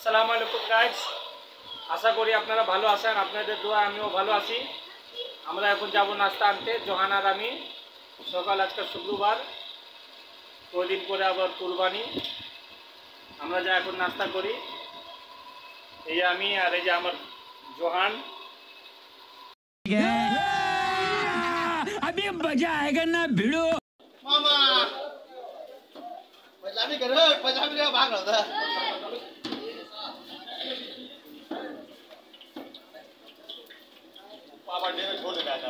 আসসালামু আলাইকুম গাইস, আশা করি আপনারা ভালো আছেন। আপনাদের দোয়া আমিও ভালো আছি। আমরা এখন যাব নাস্তা আনতে, জোহান আর আমি। সকাল আজকে শুক্রবার, কদিন পরে আবার কুরবানি। আমরা যা এখন নাস্তা করি, এই যে আমি আর এই যে আমার জোহান। अभी मजा आएगा ना भिड़ो मामा पंजाबी करो पंजाबी का भाग रहा था पापा ने छोड़ दिया था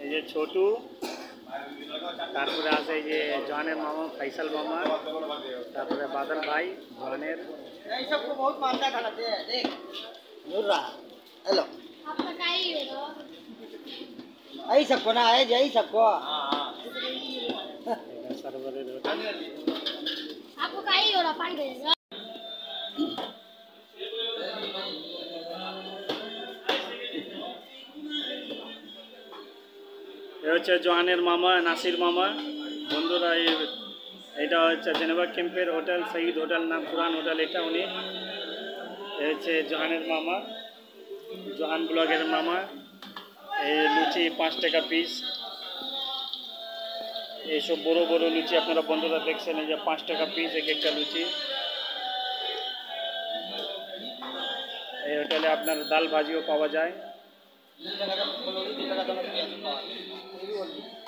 এই যে ছোটু, তারপরে আছে এই যে জোহানের মামা ফয়সাল মামা, তারপরে বাদল ভাই জোহানের। यही सबको बहुत मानता खाते हैं देख नूर रहा हेलो आपका क्या ही होगा? यही सबको ना है यही सबको सर्वरेर आपको क्या ही हो रहा पानी भेजेगा? হচ্ছে জোহানের মামা নাসির মামা। বন্ধুরা এটা হচ্ছে জেনেভা ক্যাম্পের হোটেল, শহীদ হোটেল নাম, পুরান হোটেল এটা। উনি হচ্ছে জোহানের মামা, জোহান ব্লগের মামা। এই লুচি 5 টাকা পিস। এইসব বড় বড় লুচি আপনারা বন্ধুরা দেখছেন, এই যে 5 টাকা পিস এক একটা লুচি। এই হোটেলে আপনার ডাল ভাজিও পাওয়া যায়।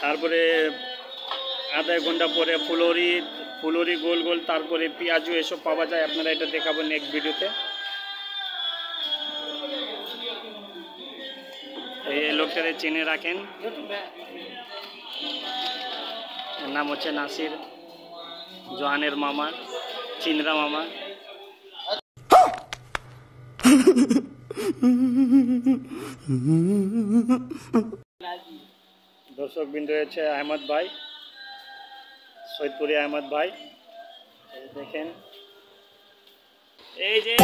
তারপরে আধা ঘন্টা পরে ফুলরি গোল গোল, তারপরে পেঁয়াজু এসব পাওয়া যায়। আপনারা এটা দেখাবো নেক্সট ভিডিওতে। এই লোকটারে চিনে রাখেন, এর নাম হচ্ছে নাসির, জোহানের মামা, চিনরা মামা। দর্শক বিন্দু হচ্ছে আহমদ ভাই, সৈয়দপুরি আহমদ ভাই। দেখেন এই যে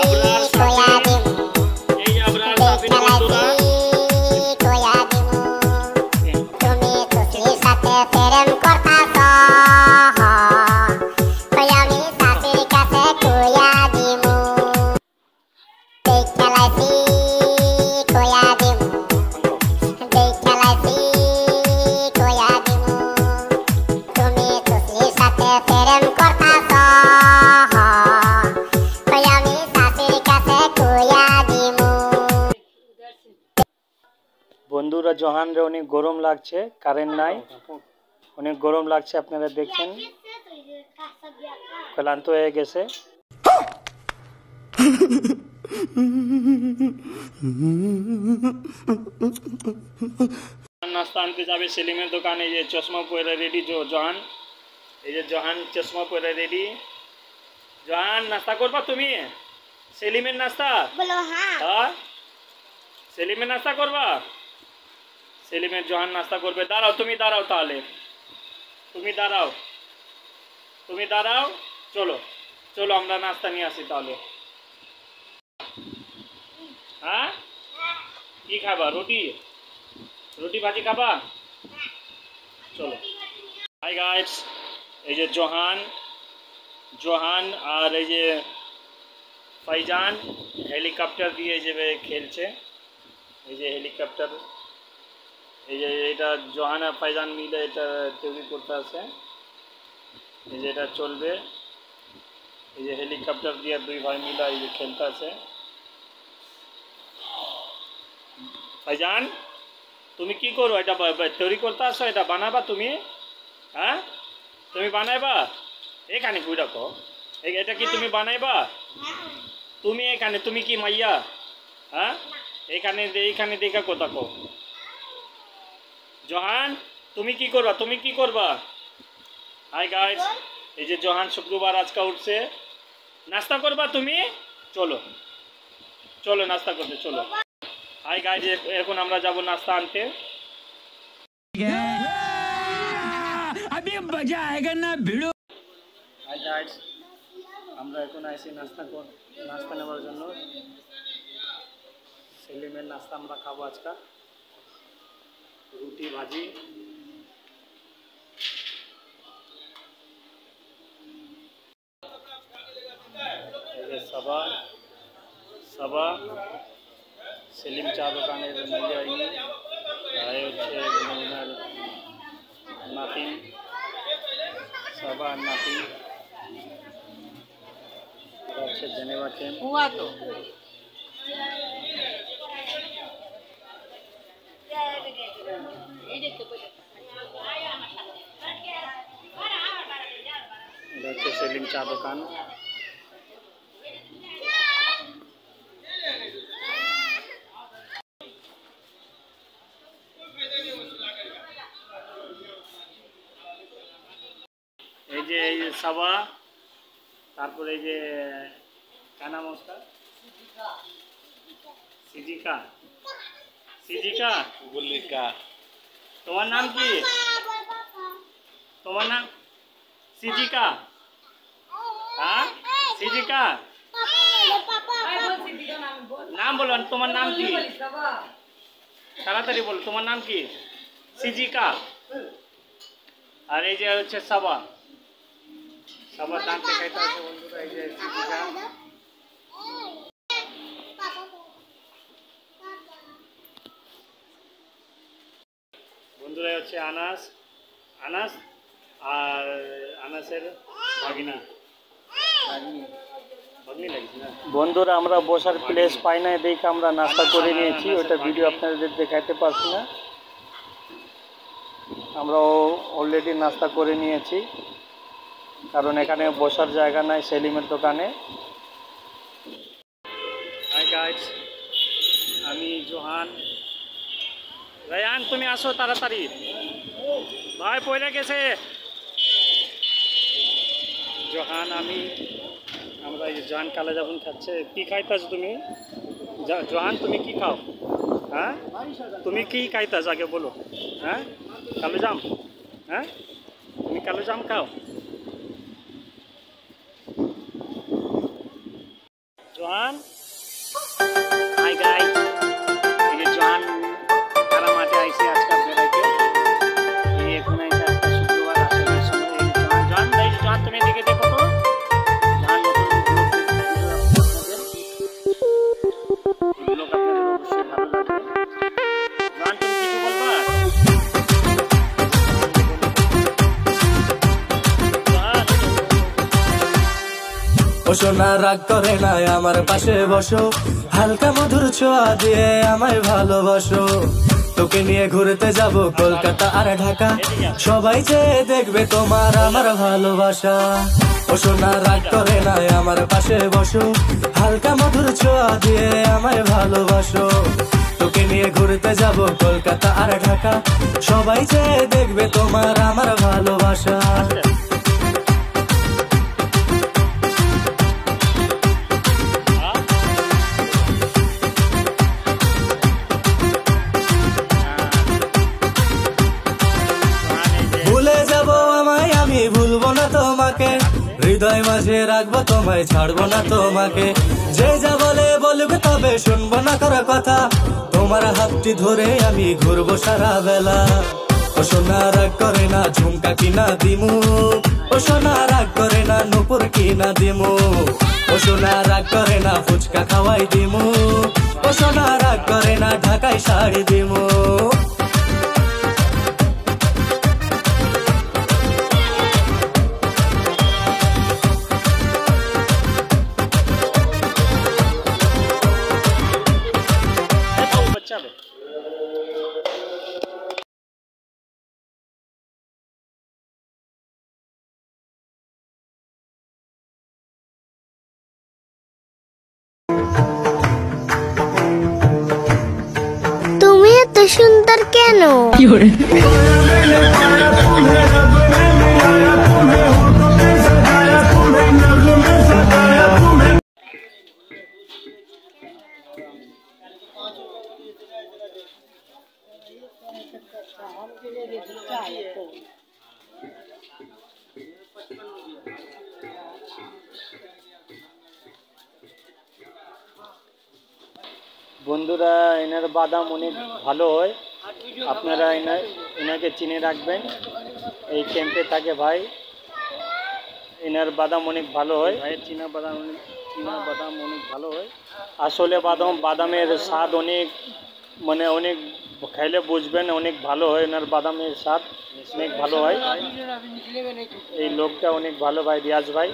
আবরার সাবিন, এই যে আবরার সাবিন বন্ধুরা। বন্ধুরা জোহানরে অনেক গরম লাগছে, কারেন্ট নাই, অনেক গরম লাগছে। আপনারা দেখছেন ক্লান্ত হয়ে গেছে। নাস্তা আনতে যাবে সেলিমের দোকানে। এই যে চশমা পরে রেডি জোহান, এই যে জোহান চশমা পরে রেডি। জোহান নাস্তা করবা তুমি? সেলিমের নাস্তা बोलो हाँ। হ্যাঁ, সেলিমের নাস্তা করবা? সেলিমের জোহান নাস্তা করবে। দাঁড়াও, তুমি দাঁড়াও, তাহলে তুমি দাঁড়াও, তুমি দাঁড়াও। চলো চলো আমরা নাস্তা নিয়ে আসি তাহলে। হ্যাঁ, কি খাবা? রুটি, রুটি ভাজি খাবা? চলো। হাই গাইস, এই যে জোহান আর এই যে ফাইজান হেলিকপ্টার দিয়ে যাবে খেলছে। এই যে হেলিকপ্টার, এই যে এটা জোহান আর ফাইজান মিলে এটা তৈরি করতে আছে। এই যে এটা চলবে, এই যে হেলিকপ্টার দিয়ে দুই ভাই মিলে এই যে খেলতে আছে। ফাইজান তুমি কি করো? এটা তৈরি করতে আসো, এটা বানাবা তুমি? হ্যাঁ, তুমি বানাইবা? এখানে ঘুরে রাখো, এটা কি তুমি বানাইবা? তুমি এখানে, তুমি কি মাইয়া? হ্যাঁ, এইখানে এইখানে দেখা কথা কো। জোহান তুমি কি করবা? তুমি কি করবা? হাই গাইস, এই যে জোহান শুক্রবার আজকে উঠছে। নাস্তা করবা তুমি? চলো চলো নাস্তা করতে চলো। হাই গাইস, এখন আমরা যাব নাস্তা আনতে। अभी मजा आएगा ना भिड़ो। হাই গাইস, আমরা এখন আইছি নাস্তা নেওয়ার জন্য। সেলিমের নাস্তা আমরা খাবো আজকে। রুটি ভাজি, সাবা সেলিম চা দোকানের মহিলা হচ্ছে ওনার নাতি সাবা আর নাতি হচ্ছে জেনেভা ক্যাম্প हुआ तो এটা হচ্ছে সেলিম চা দোকান। এই যে সাবা, তারপরে এই যে क्या नाम है उसका? সিজিকা সিজিকা বুলিকা। তোমার নাম কি? তোমার নাম সিজিকা? হ্যাঁ সিজিকা, নাম বলো, তোমার নাম কি? তাড়াতাড়ি বলো, তোমার নাম কি? সিজিকা। আর এই যে হচ্ছে সাবা, সাবার দাম দেখাইতে আছে বন্ধুরা। এই যে সিজিকা, বন্ধুরা হচ্ছে আনাস আর আনাসের ভাগিনা। বন্ধুরা আমরা বসার প্লেস পাই না, দেখে আমরা নাস্তা করে নিয়েছি, ওটা ভিডিও আপনাদের দেখাতে পারছি না। আমরা অলরেডি নাস্তা করে নিয়েছি, কারণ এখানে বসার জায়গা নাই সেলিমের দোকানে। হাই গাইস, আমি জোহান। রায়ান তুমি আসো তাড়াতাড়ি, ভাই পয়লা গেছে। জোহান আমি, আমরা এই জোহান কালে যাবন খাচ্ছে। কি খাইতাছ তুমি জোহান? তুমি কি খাও? হ্যাঁ তুমি কি খাইতাছ আগে বলো। হ্যাঁ কালো জাম? হ্যাঁ তুমি কালো জাম খাও? জোহান হাই গাইস, এই যে জোহান তারা মাঠে আইসে আজকাল বেড়াইতে। এই এখন আইসে আজকে শুক্রবার আসলে সময়। এই জোহান ভাই, জোহান তুমি এদিকে দেখো তো। জোহান এগুলো আপনাদের অবশ্যই ভালো লাগবে। জোহান তুমি কিছু বলবা? ও সোনা রাগ করে না, আমার পাশে বসো, হালকা মধুর ছোঁয়া দিয়ে আমায় ভালোবাসো। তোকে নিয়ে ঘুরতে যাব কলকাতা আর ঢাকা, সবাই যে দেখবে তোমার আমার ভালোবাসা। ও সোনা রাগ করে না, আমার পাশে বসো, হালকা মধুর ছোঁয়া দিয়ে আমায় ভালোবাসো। তোকে নিয়ে ঘুরতে যাব কলকাতা আর ঢাকা, সবাই যে দেখবে তোমার আমার ভালোবাসা। হৃদয় মাঝে রাখবো তোমায়, ছাড়বো না তোমাকে। যে যা বলে বলবে তবে শুনবো না কারো কথা, তোমার হাতটি ধরে আমি ঘুরবো সারা বেলা। ও সোনা রাগ করে না, ঝুমকা কিনা দিমু। ও সোনা রাগ করে না, নুপুর কিনা দিমু। ও সোনা রাগ করে না, ফুচকা খাওয়াই দিমু। ও সোনা রাগ করে না, ঢাকায় শাড়ি দিমু। তুমি এত সুন্দর কেন? বন্ধুরা এনার বাদাম অনেক ভালো হয়, আপনারা এনাকে চিনে রাখবেন। এই ক্যাম্পে থাকে ভাই, এনার বাদাম অনেক ভালো হয়। ভাইয়ের চীনা বাদাম ইনার বাদাম অনেক ভালো হয়। আসলে বাদামের স্বাদ অনেক মানে অনেক খাইলে বুঝবেন অনেক ভালো হয়, এনার বাদামের স্বাদ অনেক ভালো হয়। এই লোকটা অনেক ভালো ভাই, রিয়াজ ভাই।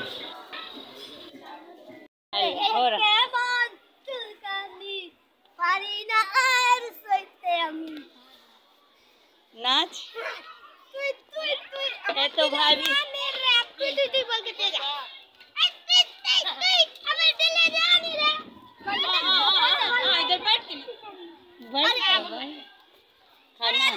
नाच ये तो भाभी इधर बैठ के खाना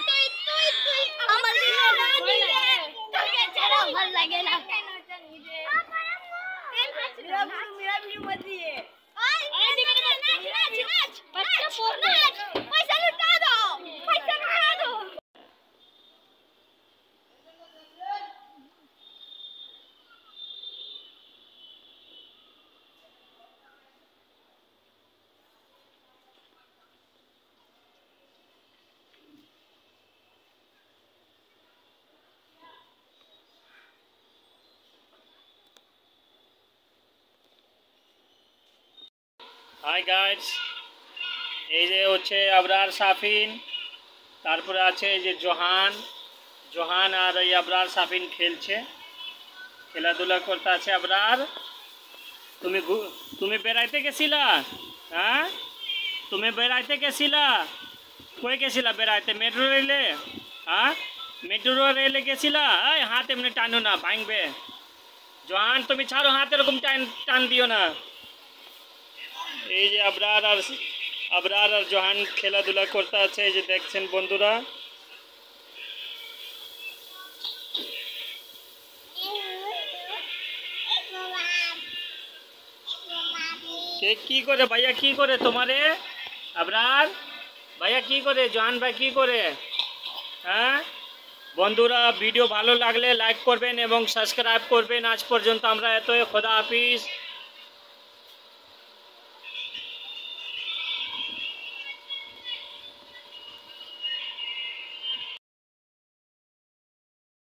হাই গাইস, এই যে হচ্ছে আবরার সাফিন, তারপরে আছে এই যে জোহান আর এই আবরার সাফিন খেলছে, খেলাধুলা করতে আছে আবরার। তুমি বেড়াইতে গেছিলা? হ্যাঁ তুমি বেড়াইতে গেছিলা? কই গেছিলা বেড়াইতে? মেট্রো রেলে? হ্যাঁ মেট্রো রেলে গেছিলা? এই হাত এমনি টানো না, ভাঙবে। জোহান তুমি ছাড়ো হাত, এরকম টান দিও না। এই যে আবরার আর জোহান খেলাধুলা করতে আছে, এই যে দেখছেন বন্ধুরা। কে কি করে ভাইয়া, কি করে তোমারে? আবরার ভাইয়া কি করে? জোহান ভাই কি করে? হ্যাঁ বন্ধুরা, ভিডিও ভালো লাগলে লাইক করবেন এবং সাবস্ক্রাইব করবেন। আজ পর্যন্ত আমরা এতই, খোদা হাফিজ।